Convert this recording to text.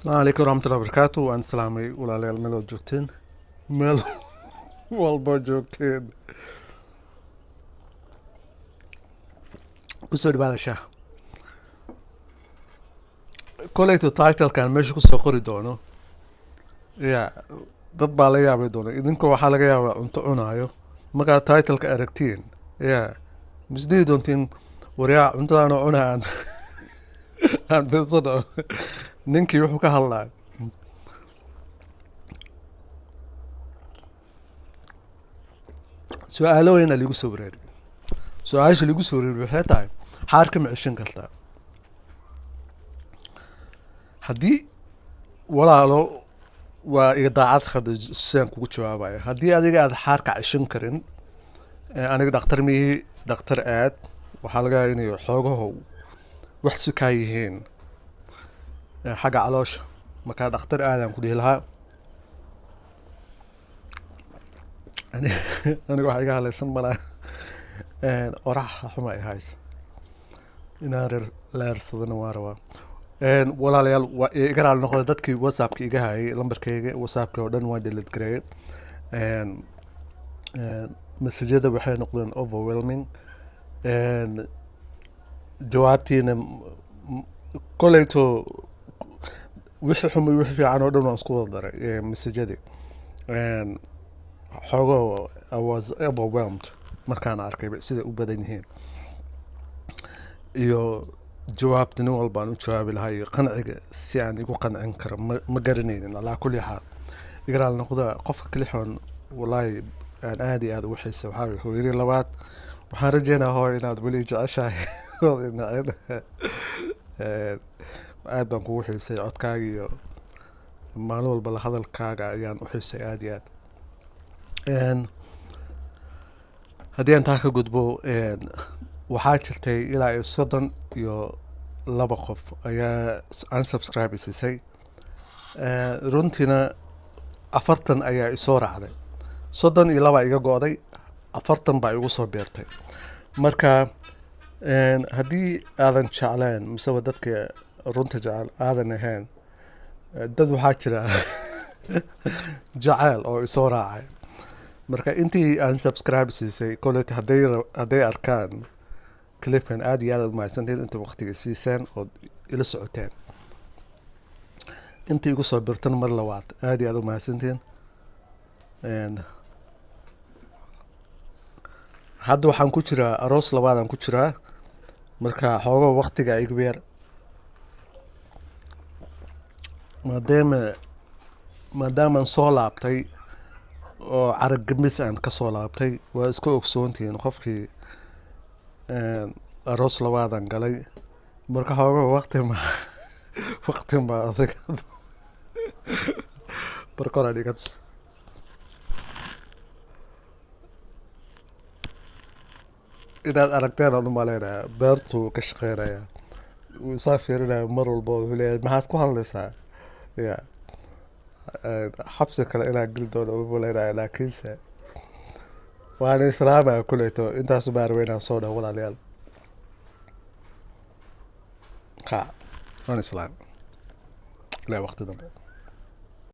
السلام عليكم ورحمة الله وبركاته وأنا سلامي ولا ميلو joogteen meel walba joogteen kusoo dhawaada shaah koleyto titlekan meesha kusoo qori doono ya dad baa la yaabi doona idinka waxaa laga yaabaa cunto cunaayo markaad titleka aragtiin ya misdhihi doontiin waryaa cuntadaan oo cunaa aan fiirsano ninkii wuxuu ka hadlaa su-aalo weyna ligu soo wareeri su-aasha ligu soo wareeri waxay tahay xaarka ma ceshan kartaa haddii walaalo waa iga daacad khada sidaan kugu jawaabaya haddii adiga aad xaarka ceshan karin aniga dhakhtar mihii dhakhtar aad waxaa laga yaaba inay xoogahow wax si kaa yihiin xagga caloosha markaa dhakhtar aadaan ku dhihi lahaa aniga waxa iga halaysan malaa oraxa xuma ay haysa inaan leersadana waa rabaa walaalayaal waa iga raali noqda dadkii whatsappka iga hayay lambarkayga whatsappka oo dhan waa delete gareeyay masajyada waxay noqdeen overwhelming jawaabtiina koleyto wixii xumay wixii fiican oo dhan waan isku wada daray masajyadii xoogo I was overwhelmed markaan arkay siday u badan yihiin iyo jawaabta nin walbaan u jawaabi lahaa iyo qanciga si aan igu qancin karo ma garanaynin alaa kulli xaal iga raali noqda qofka kalixoon wallaahi aan aad iyo aad ugu xiisa waxaa waye hooyadii labaad waxaan rajeynaa hooy inaad weli jeceshahay nacid aad baan kugu xiisay codkaaga iyo maalin walba la hadalkaaga ayaan u xiisay aad iyo aad haddii aan taa ka gudbo waxaa jirtay ilaa iyo 32 qof ayaa unsubscribe isisay runtiina 40 ayaa isoo raacday 32 iga go'day 40 baa igu soo beertay marka haddii aadan jecleen miseba dadka runta jecel aadan ahayn dad waxaa jira jaceyl oo isoo raacay marka intii aan subscribe siisay koleyta hadday arkaan clipkan aad iyo aad aad mahadsantiin inta waqtiga siiseen ood ila socoteen inta igu soo birtan mar labaad aad iyo aad u mahadsantiin hadda waxaan ku jiraa aroos labaadaan ku jiraa marka xoogo waqtiga igu beer maadaamaan soo laabtay oo carag gamis aan ka soo laabtay waa iska ogsoontihiin qofkii aroos labaadan galay marka xoogo waqti ma adag barkoran iga tus inaad aragteen aan u maleynayaa beertuu ka shaqeynaya wuu isaa fiirinaya mar walba wuxuu leeyahay maxaad ku hadlaysaa ya xabsi kale inaan geli doono u maleynaya laakiinse waana islaamaya kuleyto intaasu maarweynaan soo dhaw walaalayaal ha waan islaam ilaa waqti dambe